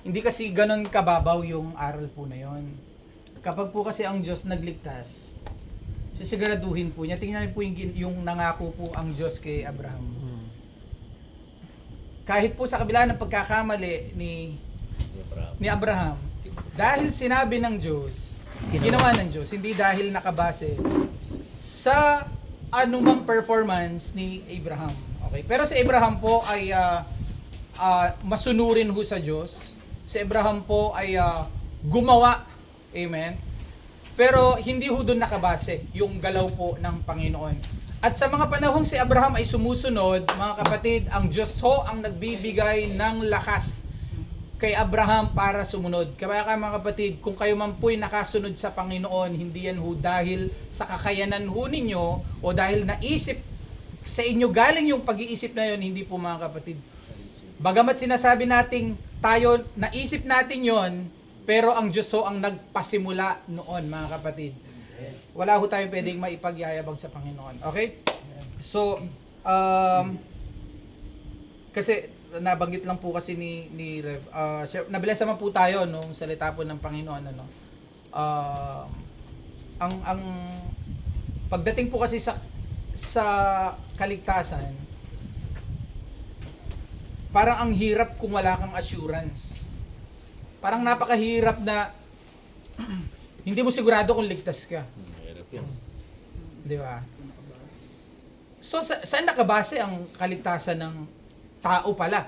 Hindi kasi ganon kababaw yung aral po na yon. Kapag po kasi ang Diyos nagligtas, sisiguraduhin po niya. Tingnan niyo po yung nangako po ang Diyos kay Abraham. Kahit po sa kabila ng pagkakamali ni Abraham, dahil sinabi ng Diyos, ginawa ng Diyos, hindi dahil nakabase sa anumang performance ni Abraham. Okay? Pero si Abraham po ay masunurin ho sa Diyos. Si Abraham po ay gumawa. Amen? Pero hindi ho doon nakabase yung galaw po ng Panginoon. At sa mga panahong si Abraham ay sumusunod, mga kapatid, ang Diyos ho ang nagbibigay ng lakas kay Abraham para sumunod. Kaya mga kapatid, kung kayo man po'y nakasunod sa Panginoon, hindi yan ho dahil sa kakayanan ho ninyo o dahil naisip sa inyo galing yung pag-iisip na yun, hindi po mga kapatid. Bagamat sinasabi nating tayo, naisip natin yon, pero ang Diyos ho ang nagpasimula noon, mga kapatid. Wala ho tayo pwedeng maipagyayabang sa Panginoon. Okay? So, kasi nabanggit lang po kasi ni Rev. Nabless naman po tayo nung salita po ng Panginoon, ano. Ang pagdating po kasi sa kaligtasan, parang ang hirap kung wala kang assurance. Parang napakahirap na hindi mo sigurado kung ligtas ka. Hirap yan. Di ba? So, saan nakabase ang kaligtasan ng tao pala?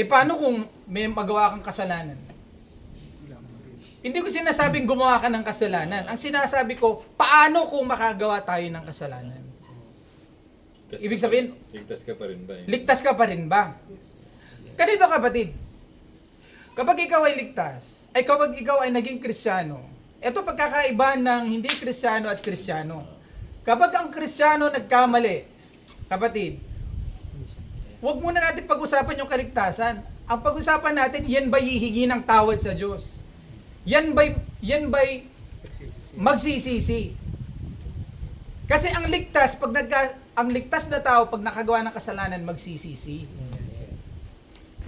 Paano kung may magawa kang kasalanan? Hindi ko sinasabing gumawa ka ng kasalanan. Ang sinasabi ko, paano kung makagawa tayo ng kasalanan? Ibig sabihin, ligtas ka pa rin ba? Ligtas ka pa rin ba? Ganito kapatid, kapag ikaw ay ligtas, ay kapag ikaw ay naging Kristiyano, ito pagkakaiba ng hindi Kristiyano at Kristiyano. Kapag ang Kristiyano nagkamali, kapatid, huwag muna natin pag-usapan yung kaligtasan. Ang pag-usapan natin, yan ba hihingi ng tawad sa Diyos? Yan ba'y magsisisi? Kasi ang ligtas, ang ligtas na tao, pag nakagawa ng kasalanan, magsisisi.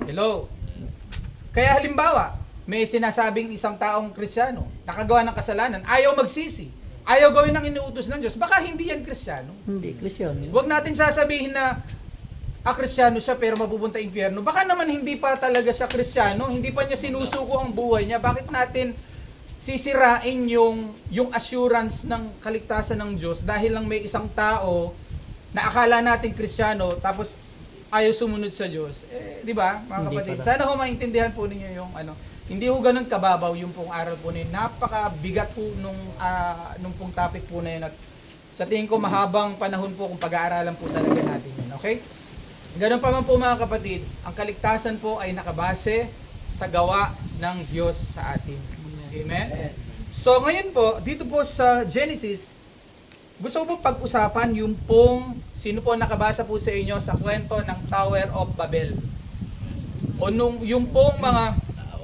Hello? Kaya halimbawa, may sinasabing isang taong Kristiyano, nakagawa ng kasalanan, ayaw magsisi, ayaw gawin ng inuutos ng Diyos, baka hindi yan Kristiyano. Hindi, Kristiyano. Huwag natin sasabihin na Kristiyano siya pero mapupunta impyerno. Baka naman hindi pa talaga siya Kristiyano, hindi pa niya sinusuko ang buhay niya. Bakit natin sisirain yung assurance ng kaligtasan ng Diyos dahil lang may isang tao na akala natin Kristiyano tapos ayaw sumunod sa Diyos? Di ba, mga kapatid? Sana ho maintindihan po ninyo yung hindi ho ganun kababaw yung pong aral po na yun. Napakabigat po nung pong topic po na yun. At sa tingin ko mahabang panahon po kung pag-aaralan po talaga natin yun. Okay? Ganun pa man po mga kapatid, ang kaligtasan po ay nakabase sa gawa ng Diyos sa atin. Amen? So ngayon po, dito po sa Genesis, gusto ko po pag-usapan yung pong, sino po nakabasa po sa inyo sa kwento ng Tower of Babel. O yung pong mga,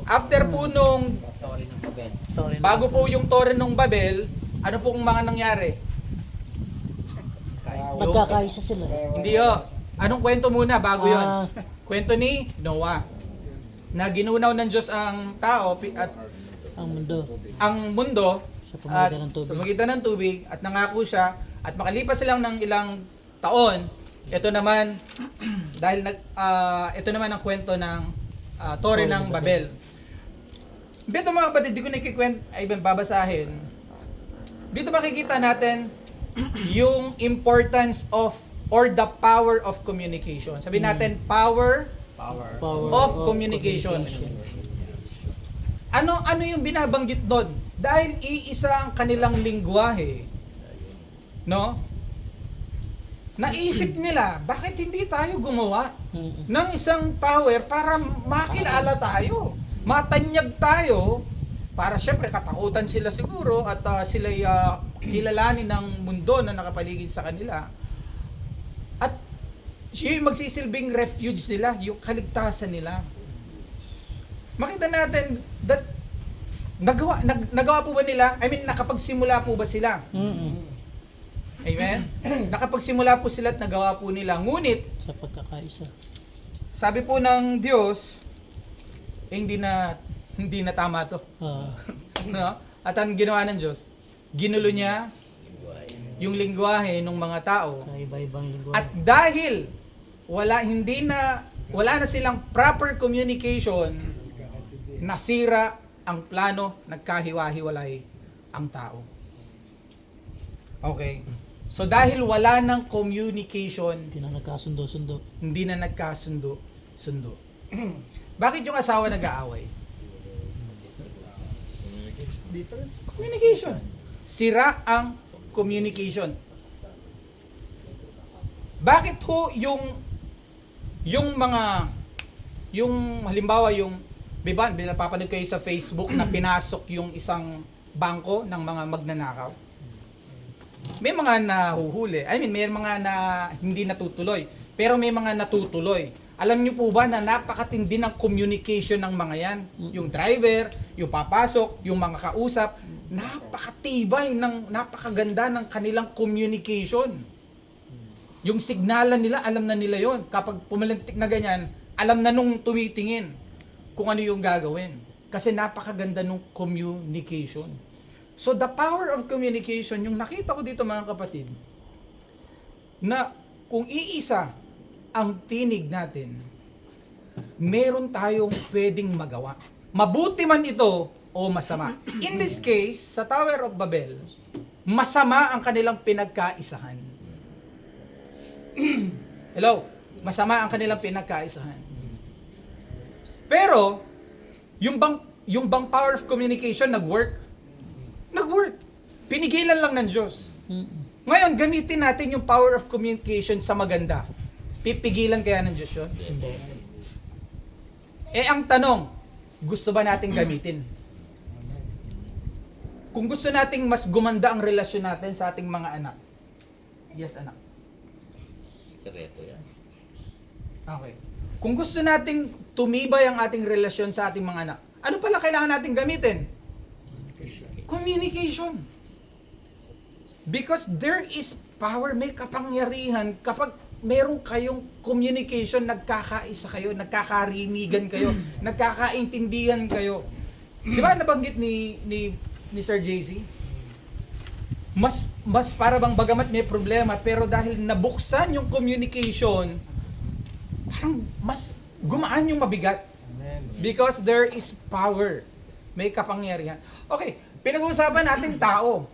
after po nung, bago po yung Torre ng Babel, ano po kung mga nangyari? Magkakaisa sila. Hindi ho. Anong kwento muna bago yon? Kwento ni Noah. Na ginunaw ng Diyos ang tao at ang mundo sa magitan ng tubig at nangako siya at makalipas silang ng ilang taon, ito naman dahil ito naman ang kwento ng Torre ng Babel. Dito mga kapatid, di ko babasahin. Dito makikita natin yung importance of or the power of communication. Sabihin natin, power of communication. Ano yung binabanggit doon? Dahil iisa ang kanilang lingwahe. No? Naisip nila, bakit hindi tayo gumawa ng isang tower para makilala tayo? Matanyag tayo para syempre katakutan sila siguro at sila'y kilalanin ng mundo na nakapaligid sa kanila. At yung magsisilbing refuge nila, yung kaligtasan nila. Makita natin that nagawa po ba nila? I mean, nakapagsimula po ba sila? Amen? Nakapagsimula po sila at nagawa po nila. Ngunit, sa pagkakaisa. sabi po ng Diyos, hindi na tama to. Ah, No? At ang ginawa ng Diyos, ginulo niya yung lingwahe ng mga tao. sa iba-ibang lingwahe. At dahil wala na silang proper communication, nasira ang plano, nagkahiwa-hiwalay ang tao. Okay. So dahil wala ng communication, Hindi na nagkasundo-sundo. hindi na nagkasundo-sundo. Bakit yung asawa nag-aaway? Communication. Sira ang communication. Bakit ho yung halimbawa yung napapanood kayo sa Facebook na pinasok yung isang bangko ng mga magnanakaw? May mga nahuhuli. May mga na hindi natutuloy. Pero may mga natutuloy. Alam niyo po ba na napakatindi ng communication ng mga yan? Yung driver, yung papasok, yung mga kausap, napakatibay napakaganda ng kanilang communication. Yung signalan nila, alam na nila yon. Kapag pumalintik na ganyan, alam na nung tumitingin kung ano yung gagawin. Kasi napakaganda ng communication. So the power of communication, yung nakita ko dito mga kapatid, na kung iisa ang tinig natin, meron tayong pwedeng magawa. Mabuti man ito o masama. In this case, sa Tower of Babel, masama ang kanilang pinagkaisahan. Hello? Masama ang kanilang pinagkaisahan. Pero, yung bang power of communication nag-work? Nag-work. Pinigilan lang ng Diyos. Ngayon, gamitin natin yung power of communication sa maganda. Pipigilan kaya ng Diyos yun? Hindi. Ang tanong, gusto ba nating gamitin? Kung gusto nating mas gumanda ang relasyon natin sa ating mga anak. Yes, anak. Sikreto yan. Okay. Kung gusto nating tumibay ang ating relasyon sa ating mga anak, ano pala kailangan nating gamitin? Communication. Because there is power, may kapangyarihan kapag meron kayong communication, nagkakaisa kayo, nagkakarinigan kayo, nagkakaintindihan kayo. Di ba nabanggit ni Sir JC? Mas para bang bagamat may problema, pero dahil nabuksan yung communication, parang mas gumaan yung mabigat. Because there is power. May kapangyarihan. Okay, pinag-uusapan natin tao.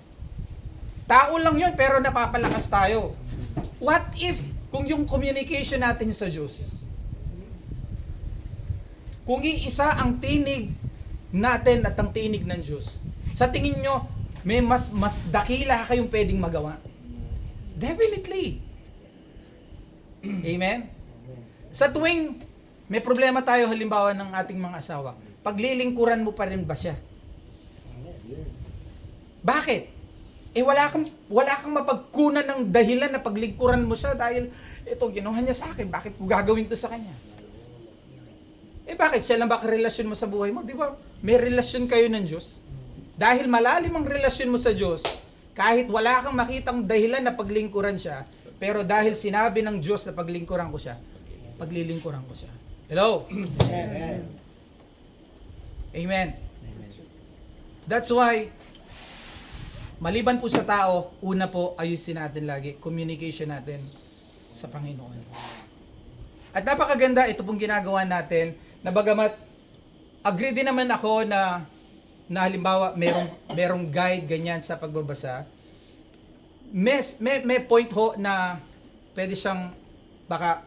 Tao lang yun, pero napapalakas tayo. What if kung yung communication natin sa Diyos, kung iisa ang tinig natin at ang tinig ng Diyos, sa tingin nyo, may mas dakila kayong pwedeng magawa? Definitely. Amen? Sa tuwing may problema tayo halimbawa ng ating mga asawa, paglilingkuran mo pa rin ba siya? Bakit? Wala kang mapagkunan ng dahilan na paglingkuran mo siya dahil ito ginawa niya sa akin, bakit ko gagawin to sa kanya? Bakit? Siya lang ba relasyon mo sa buhay mo? Di ba? May relasyon kayo ng Diyos. Dahil malalim ang relasyon mo sa Diyos, kahit wala kang makitang dahilan na paglingkuran siya, pero dahil sinabi ng Diyos na paglingkuran ko siya, paglilingkuran ko siya. Hello? Amen. Amen. That's why, maliban po sa tao, una po, ayusin natin lagi, communication natin sa Panginoon. At napakaganda, ito pong ginagawa natin, na bagamat, agree din naman ako na halimbawa, merong guide, ganyan sa pagbabasa, may point ho na pwede siyang, baka,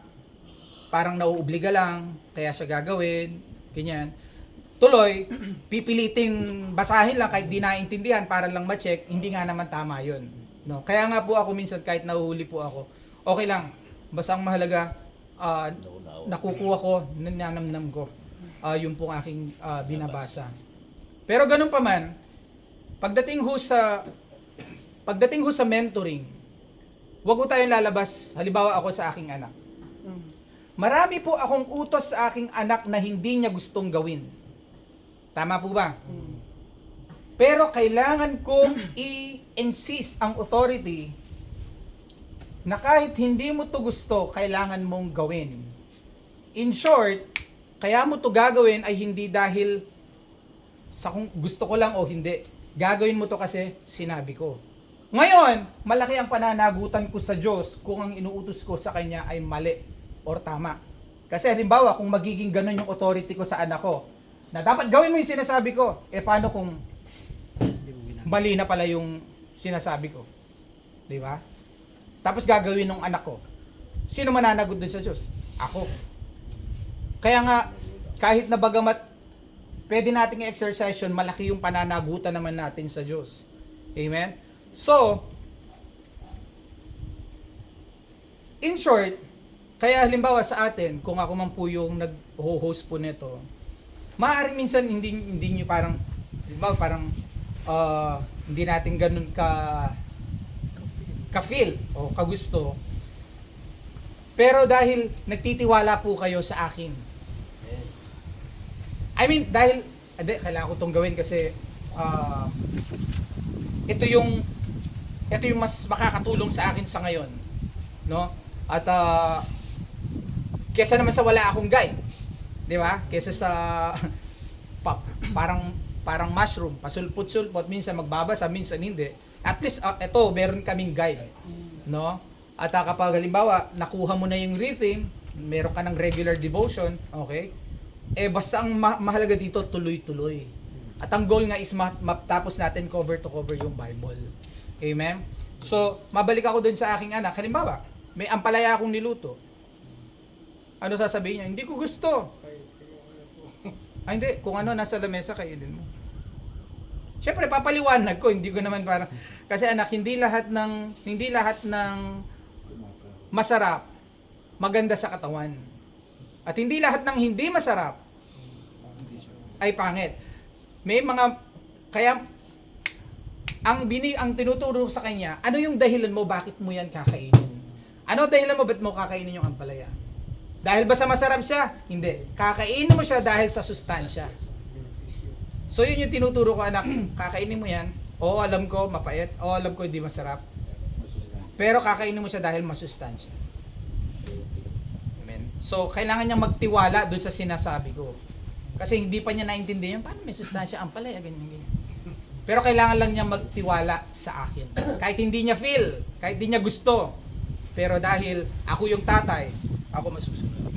parang nauobliga lang, kaya siya gagawin, ganyan. Tuloy, pipiliting basahin lang kahit di naintindihan para lang ma-check, hindi nga naman tama yun. No? Kaya nga po ako minsan kahit nahuhuli po ako, okay lang, basta ang mahalaga, nakukuha ko, nananamnam ko, yung pong aking binabasa. Pero ganun pa man, pagdating ho sa mentoring, wag ko tayong lalabas, halimbawa ako sa aking anak. Marami po akong utos sa aking anak na hindi niya gustong gawin. Tama po ba? Pero kailangan kong i-insist ang authority na kahit hindi mo to gusto, kailangan mong gawin. In short, kaya mo to gagawin ay hindi dahil sa kung gusto ko lang o hindi. Gagawin mo to kasi sinabi ko. Ngayon, malaki ang pananagutan ko sa Diyos kung ang inuutos ko sa Kanya ay mali or tama. Kasi halimbawa, kung magiging ganun yung authority ko sa anak ko, na dapat gawin mo yung sinasabi ko, paano kung mali na pala yung sinasabi ko? Di ba? Tapos gagawin ng anak ko. Sino mananagot dun sa Diyos? Ako. Kaya nga, kahit na bagamat pwede nating i-exercise yun, malaki yung pananagutan naman natin sa Diyos. Amen? So, in short, kaya halimbawa sa atin, kung ako man po yung nag-host po nito, maaaring minsan hindi nyo parang, halimbawa parang hindi natin ganun ka-feel o kagusto. Pero dahil nagtitiwala po kayo sa akin, I mean, dahil, kailangan ko itong gawin kasi ito yung mas makakatulong sa akin sa ngayon, no? At kesa naman sa wala akong guide, di ba? Kesa sa parang mushroom, pasulpot-sulpot, minsan magbabasa, minsan hindi. At least ito, meron kaming guide, no? At kapag halimbawa nakuha mo na yung rhythm, meron ka ng regular devotion, okay? Basta ang mahalaga dito, tuloy-tuloy. At ang goal nga is matapos natin cover to cover yung Bible. Amen? So, mabalik ako dun sa aking anak. Halimbawa, may ampalaya akong niluto. Ano sasabihin niya? Hindi ko gusto. Ay, hindi. Kung ano, nasa lamesa, kainin mo. Siyempre, papaliwanag ko. Hindi ko naman parang... Kasi anak, hindi lahat ng masarap, maganda sa katawan. At hindi lahat ng hindi masarap ay pangit. May mga kaya ang tinuturo sa kanya, ano yung dahilan mo bakit mo yan kakainin? Ano dahilan mo ba't mo kakainin yung ampalaya? Dahil ba sa masarap siya? Hindi. Kakainin mo siya dahil sa sustansya. So yun yung tinuturo ko, anak, kakainin mo yan. Oo, alam ko mapait. Oo, alam ko hindi masarap. Pero kakainin mo siya dahil masustansya. So, kailangan niyang magtiwala doon sa sinasabi ko. Kasi hindi pa niya naintindihan, paano may sustansya ang palaya, ganyan. Pero kailangan lang niyang magtiwala sa akin. Kahit hindi niya feel, kahit hindi niya gusto. Pero dahil ako yung tatay, ako masusunod.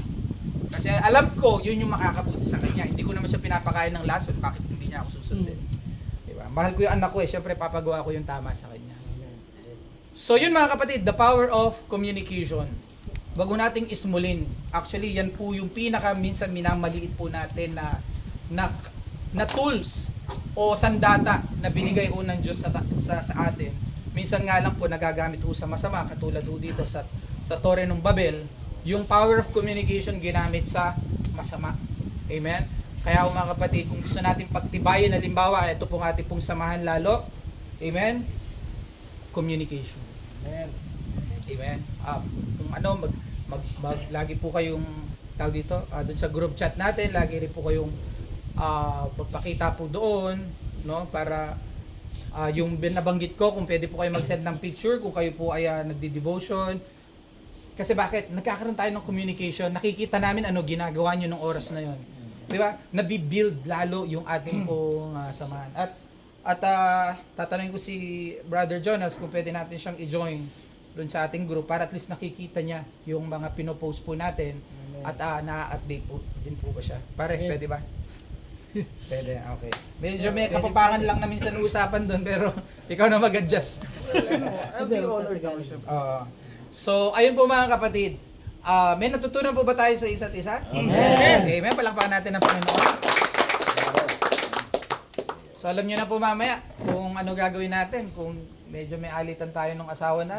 Kasi alam ko, yun yung makakabuti sa kanya. Hindi ko naman siya pinapakain ng lason, bakit hindi niya ako susundin? Diba? Mahal ko yung anak ko syempre papagawa ko yung tama sa kanya. So, yun mga kapatid, the power of communication. Wag mo nating ismulin. Actually, yan po yung minsan minamaliit po natin na tools o sandata na binigay ng Diyos sa atin. Minsan nga lang po nagagamit po sa masama, katulad po dito sa Torre ng Babel, yung power of communication ginamit sa masama. Amen? Kaya mga kapatid, kung gusto natin pagtibayin, halimbawa, ito pong ating pong samahan lalo. Amen? Communication. Amen. Amen. Kung ano, lagi po kayong tawag dito, doon sa group chat natin, lagi rin po kayong pagpakita po doon, no, para yung binabanggit ko, kung pwede po kayo mag-send ng picture kung kayo po ay nagdi-devotion. Kasi bakit? Nagkakaroon tayo ng communication, nakikita namin ano ginagawa nyo ng oras na yon. Di ba? Nabibuild lalo yung ating pong samahan. At tatanungin ko si Brother Jonas kung pwede natin siyang i-join doon sa ating group para at least nakikita niya yung mga pinopost po natin. At na-update po din po ba siya. Pare, pwede ba? Pwede, okay. Medyo may kapapangan lang na minsan usapan doon pero ikaw na mag-adjust. I'll be honored naman siya. So, ayun po mga kapatid. May natutunan po ba tayo sa isa't isa? Amen. Amen. Palakpakan natin ang Panginoon. So, alam nyo na po mamaya kung ano gagawin natin. Kung medyo may alitan tayo ng asawa natin.